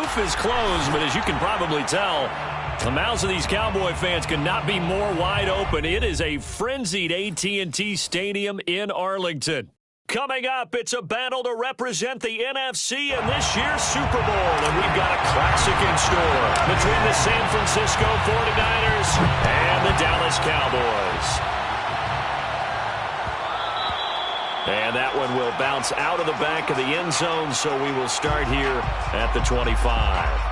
roof is closed, but as you can probably tell, the mouths of these Cowboy fans could not be more wide open. It is a frenzied AT&T Stadium in Arlington. Coming up, it's a battle to represent the NFC in this year's Super Bowl, and we've got a classic in store between the San Francisco 49ers and the Dallas Cowboys. And that one will bounce out of the back of the end zone, so we will start here at the 25.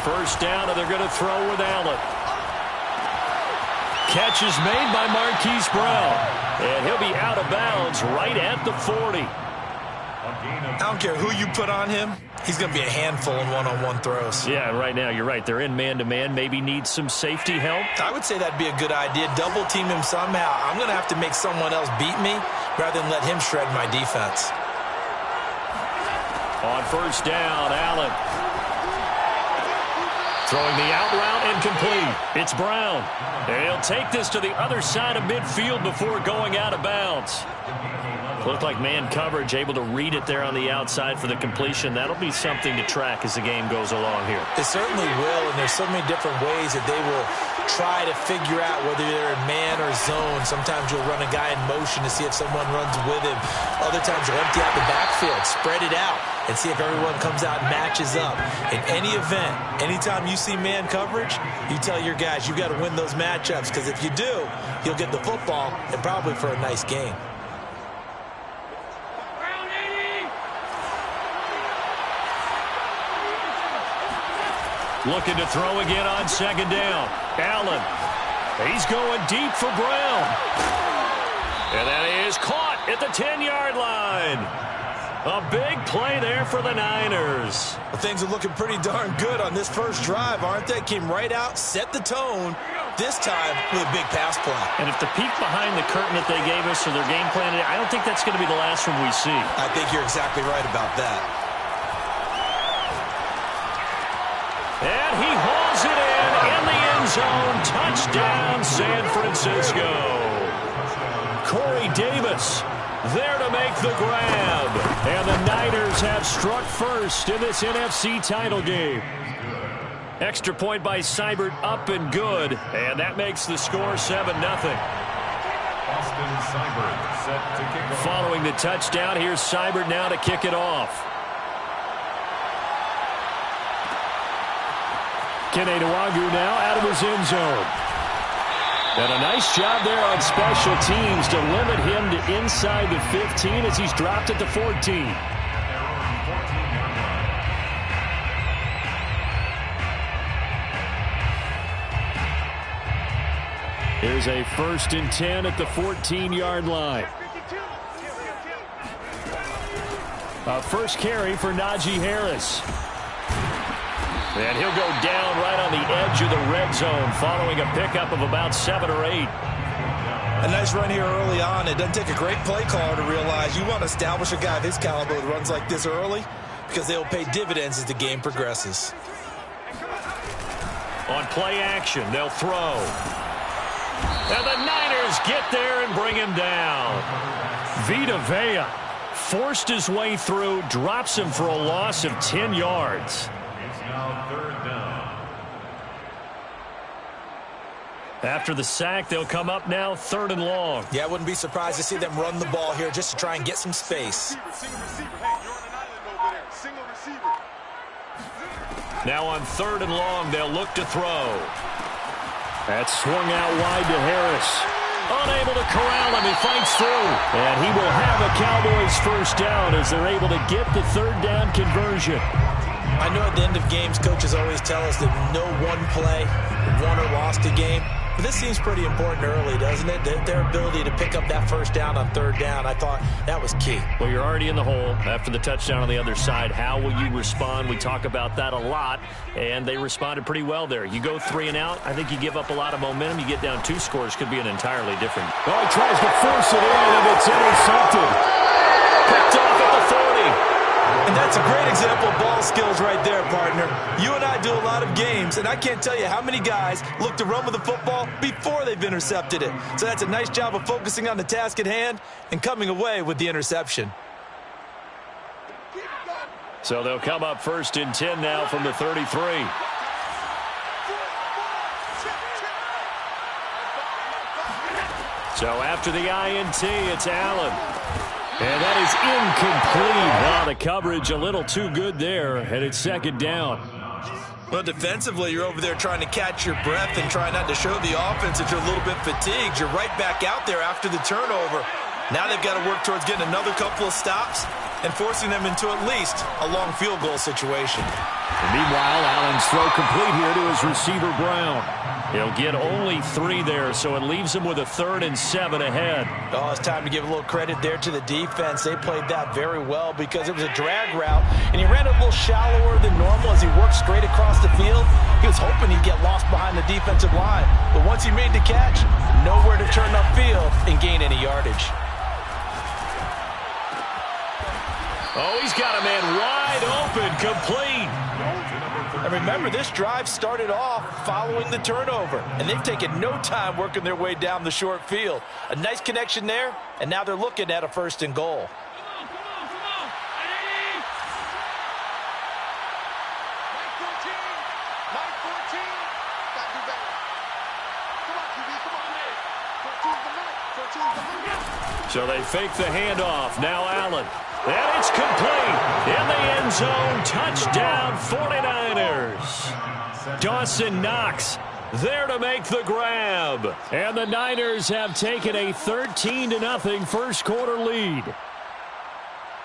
First down, and they're going to throw with Allen. Catch is made by Marquise Brown. And he'll be out of bounds right at the 40. I don't care who you put on him. He's going to be a handful in one-on-one throws. Yeah, and right now, you're right. They're in man-to-man. Maybe need some safety help. I would say that'd be a good idea. Double team him somehow. I'm going to have to make someone else beat me rather than let him shred my defense. On first down, Allen. Throwing the out route incomplete. It's Brown. And he'll take this to the other side of midfield before going out of bounds. Looked like man coverage, able to read it there on the outside for the completion. That'll be something to track as the game goes along here. It certainly will, and there's so many different ways that they will try to figure out whether they're in man or zone. Sometimes you'll run a guy in motion to see if someone runs with him. Other times you'll empty out the backfield, spread it out, and see if everyone comes out and matches up. In any event, anytime you see man coverage, you tell your guys you got to win those matchups, because if you do, you'll get the football and probably for a nice game. Looking to throw again on second down. Allen. He's going deep for Brown. And that is caught at the 10-yard line. A big play there for the Niners. Well, things are looking pretty darn good on this first drive, aren't they? Came right out, set the tone, this time with a big pass play. And if the peek behind the curtain that they gave us or their game plan, I don't think that's going to be the last one we see. I think you're exactly right about that. And he hauls it in the end zone. Touchdown, San Francisco. Corey Davis there to make the grab. And the Niners have struck first in this NFC title game. Extra point by Seibert, up and good. And that makes the score 7-0. Austin Seibert set to kick off. Following the touchdown, here's Seibert now to kick it off. Kene Nwagu now out of his end zone. And a nice job there on special teams to limit him to inside the 15 as he's dropped at the 14. Here's a 1st and 10 at the 14-yard line. First carry for Najee Harris. And he'll go down right on the edge of the red zone following a pickup of about 7 or 8. A nice run here early on. It doesn't take a great play caller to realize you want to establish a guy of his caliber that runs like this early, because they'll pay dividends as the game progresses. On play action, they'll throw. And the Niners get there and bring him down. Vita Vea forced his way through, drops him for a loss of 10 yards. Now 3rd down. After the sack, they'll come up now 3rd and long. Yeah, I wouldn't be surprised to see them run the ball here just to try and get some space. Now on 3rd and long, they'll look to throw. That's swung out wide to Harris. Unable to corral him, he fights through. And he will have a Cowboys first down as they're able to get the 3rd down conversion. I know at the end of games, coaches always tell us that no one play won or lost a game. But this seems pretty important early, doesn't it? Their ability to pick up that first down on third down, I thought that was key. Well, you're already in the hole after the touchdown on the other side. How will you respond? We talk about that a lot, and they responded pretty well there. You go 3 and out, I think you give up a lot of momentum. You get down 2 scores, could be an entirely different. Oh, he tries to force it in, and it's intercepted. Picked off at the 40. And that's a great example of ball skills right there, partner. You and I do a lot of games, and I can't tell you how many guys look to run with the football before they've intercepted it. So that's a nice job of focusing on the task at hand and coming away with the interception. So they'll come up 1st and 10 now from the 33. So after the INT, it's Allen. And that is incomplete. Well, the coverage a little too good there, and it's 2nd down. Well, defensively, you're over there trying to catch your breath and try not to show the offense that you're a little bit fatigued. You're right back out there after the turnover. Now they've got to work towards getting another couple of stops and forcing them into at least a long field goal situation. And meanwhile, Allen's throw complete here to his receiver, Brown. He'll get only 3 there, so it leaves him with a 3rd and 7 ahead. Oh, it's time to give a little credit there to the defense. They played that very well because it was a drag route, and he ran a little shallower than normal as he worked straight across the field. He was hoping he'd get lost behind the defensive line, but once he made the catch, nowhere to turn upfield and gain any yardage. Oh, he's got a man wide open, complete. And remember, this drive started off following the turnover, and they've taken no time working their way down the short field. A nice connection there, and now they're looking at a 1st and goal. So they fake the handoff. Now Allen. And it's complete. In the end zone. Touchdown 49ers. Dawson Knox there to make the grab. And the Niners have taken a 13-0 first quarter lead.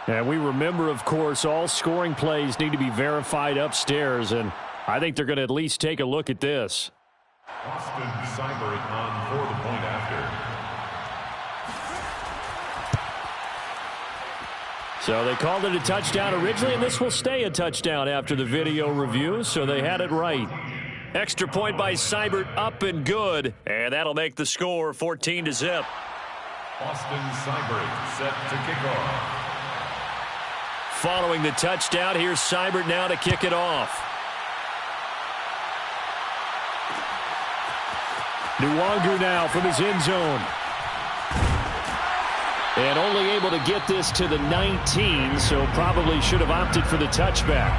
And we remember, of course, all scoring plays need to be verified upstairs. And I think they're going to at least take a look at this. Austin Seibert on for the point after. So they called it a touchdown originally, and this will stay a touchdown after the video review, so they had it right. Extra point by Seibert, up and good, and that'll make the score 14-0. Austin Seibert set to kick off. Following the touchdown, here's Seibert now to kick it off. Nwangu now from his end zone. And only able to get this to the 19, so probably should have opted for the touchback.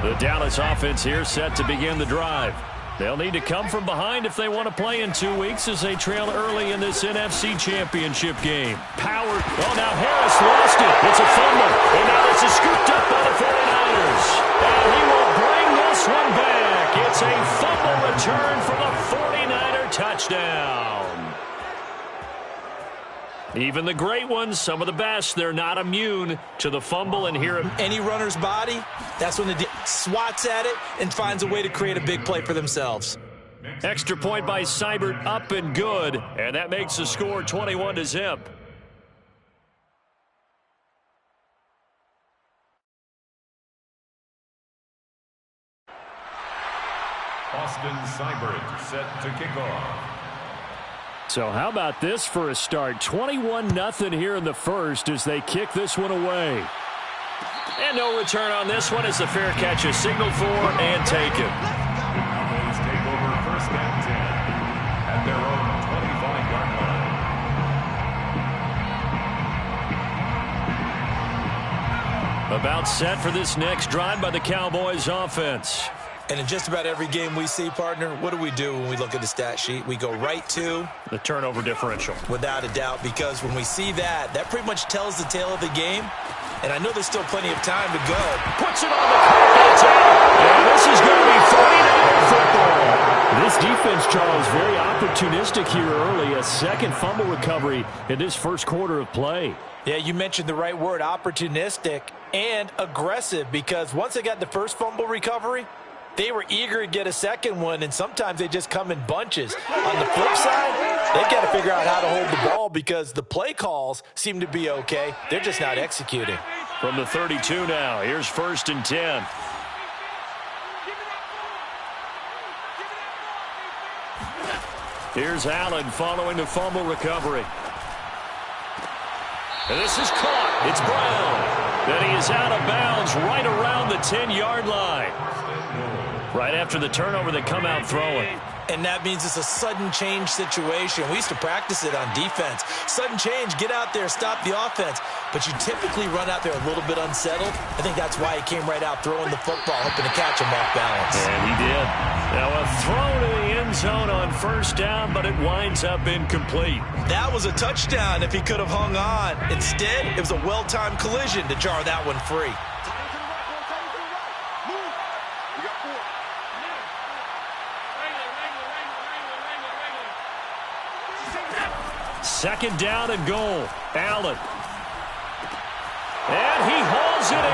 The Dallas offense here set to begin the drive. They'll need to come from behind if they want to play in 2 weeks as they trail early in this NFC Championship game. Power. Oh, now Harris lost it. It's a fumble. And now this is scooped up by the 49ers. And he will bring this one back. It's a fumble return for the 49er touchdown. Even the great ones, some of the best, they're not immune to the fumble. And here, any runner's body, that's when the swats at it and finds a way to create a big play for themselves. Extra point by Seibert, up and good, and that makes the score 21-0. Austin Seibert set to kick off. So how about this for a start? 21-0 here in the first as they kick this one away. And no return on this one as the fair catch is signaled for and taken. Cowboys take over 1st and 10 at their own 25-yard line. About set for this next drive by the Cowboys offense. And in just about every game we see, partner, what do we do when we look at the stat sheet? We go right to the turnover differential. Without a doubt, because when we see that pretty much tells the tale of the game. And I know there's still plenty of time to go. Puts it on the carpet. And this is going to be 49er football. This defense defense, Charles, very opportunistic here early. A second fumble recovery in this first quarter of play. Yeah, you mentioned the right word, opportunistic and aggressive, because once they got the first fumble recovery, they were eager to get a second one, and sometimes they just come in bunches. On the flip side, they've got to figure out how to hold the ball because the play calls seem to be okay. They're just not executing. From the 32 now, here's 1st and 10. Here's Allen following the fumble recovery. And this is caught. It's Brown. Then he is out of bounds right around the 10-yard line. Right after the turnover, they come out throwing. And that means it's a sudden change situation. We used to practice it on defense. Sudden change, get out there, stop the offense. But you typically run out there a little bit unsettled. I think that's why he came right out throwing the football, hoping to catch him off balance. And he did. Now a throw to the end zone on 1st down, but it winds up incomplete. That was a touchdown if he could have hung on. Instead, it was a well-timed collision to jar that one free. Second down and goal. Allen. And he hauls it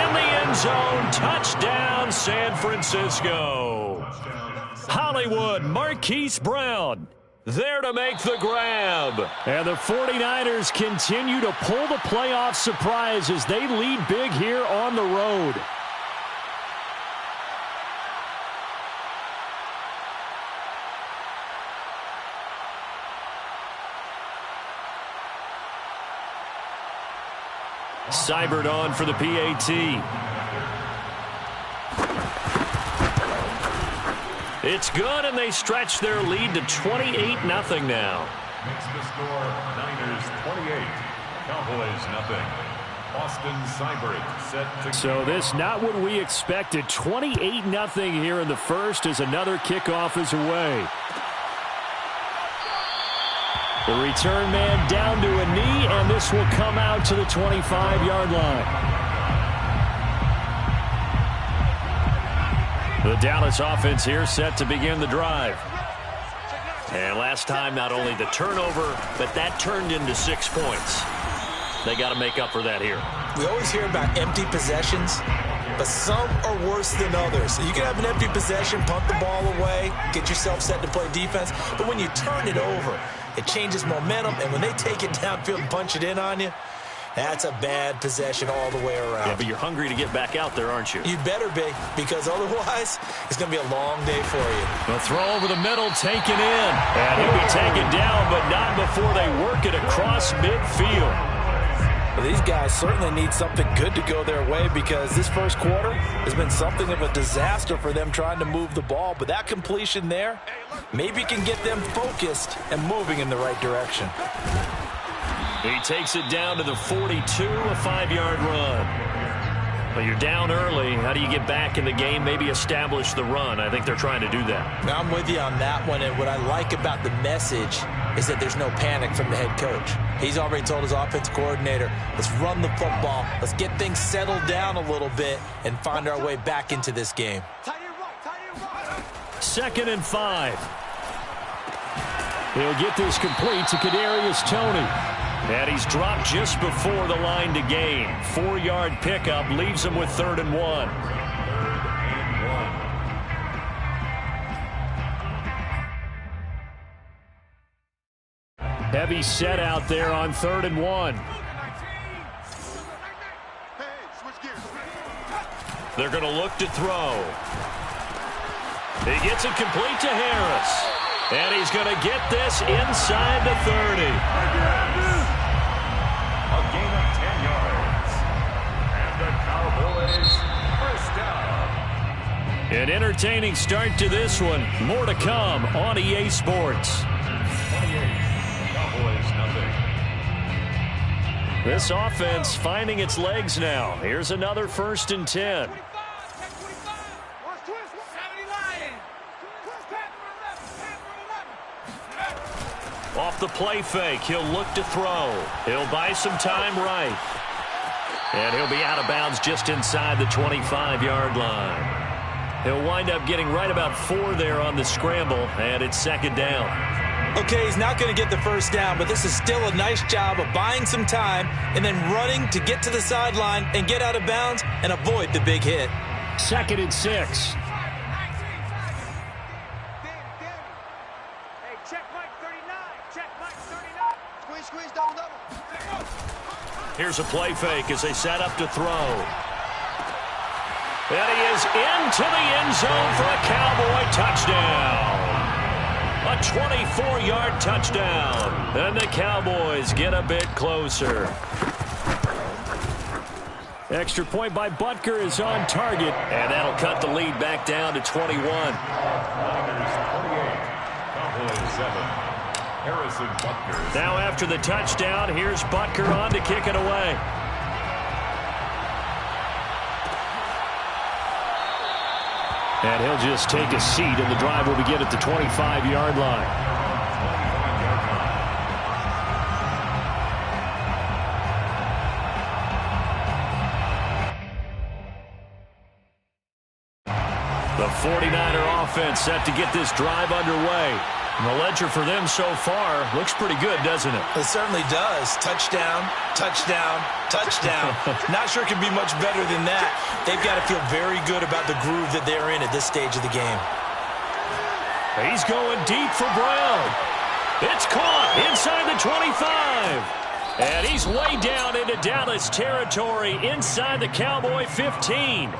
in the end zone. Touchdown, San Francisco. Hollywood, Marquise Brown there to make the grab. And the 49ers continue to pull the playoff surprise as they lead big here on the road. Seibert on for the PAT. It's good, and they stretch their lead to 28-0 now. Makes the score Niners 28, Cowboys nothing. Austin Seibert set to... So this not what we expected. 28-0 here in the first as another kickoff is away. The return man down to a knee, and this will come out to the 25-yard line. The Dallas offense here set to begin the drive. And last time, not only the turnover, but that turned into 6 points. They got to make up for that here. We always hear about empty possessions, but some are worse than others. You can have an empty possession, punt the ball away, get yourself set to play defense, but when you turn it over, it changes momentum, and when they take it downfield and punch it in on you, that's a bad possession all the way around. Yeah, but you're hungry to get back out there, aren't you? You better be, because otherwise, it's going to be a long day for you. The throw over the middle, taken in. And he'll be taken down, but not before they work it across midfield. Well, these guys certainly need something good to go their way, because this first quarter has been something of a disaster for them trying to move the ball. But that completion there maybe can get them focused and moving in the right direction. He takes it down to the 42, a 5-yard run. Well, you're down early. How do you get back in the game, maybe establish the run? I think they're trying to do that. Now, I'm with you on that one, and what I like about the message is that there's no panic from the head coach. He's already told his offensive coordinator, let's run the football, let's get things settled down a little bit and find our way back into this game. 2nd and 5. He'll get this complete to Kadarius Toney. And he's dropped just before the line to gain. 4-yard pickup leaves him with 3rd and 1. Heavy set out there on 3rd and 1. They're going to look to throw. He gets it complete to Harris. And he's going to get this inside the 30. A gain of 10 yards. And the Cowboys first down. An entertaining start to this one. More to come on EA Sports. 28, Cowboys nothing. This offense finding its legs now. Here's another 1st and 10. Off the play fake, he'll look to throw. He'll buy some time right. And he'll be out of bounds just inside the 25-yard line. He'll wind up getting right about 4 there on the scramble, and it's second down. Okay, he's not going to get the first down, but this is still a nice job of buying some time and then running to get to the sideline and get out of bounds and avoid the big hit. 2nd and 6. Hey, check Mike 39. Check Mike 39. Squeeze, double. Here's a play fake as they set up to throw. And he is into the end zone for a Cowboy touchdown. A 24-yard touchdown. And the Cowboys get a bit closer. Extra point by Butker is on target. And that'll cut the lead back down to 21. Niners 28, Cowboys 7. Harrison Butker. Now after the touchdown, here's Butker on to kick it away. And he'll just take a seat, and the drive will begin at the 25-yard line. The 49er offense set to get this drive underway. And the ledger for them so far looks pretty good, doesn't it? It certainly does. Touchdown, touchdown, touchdown. Not sure it could be much better than that. They've got to feel very good about the groove that they're in at this stage of the game. He's going deep for Brown. It's caught inside the 25. And he's way down into Dallas territory inside the Cowboy 15.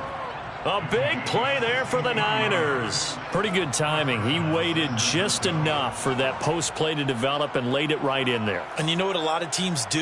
A big play there for the Niners. Pretty good timing. He waited just enough for that post play to develop and laid it right in there. And you know what a lot of teams do?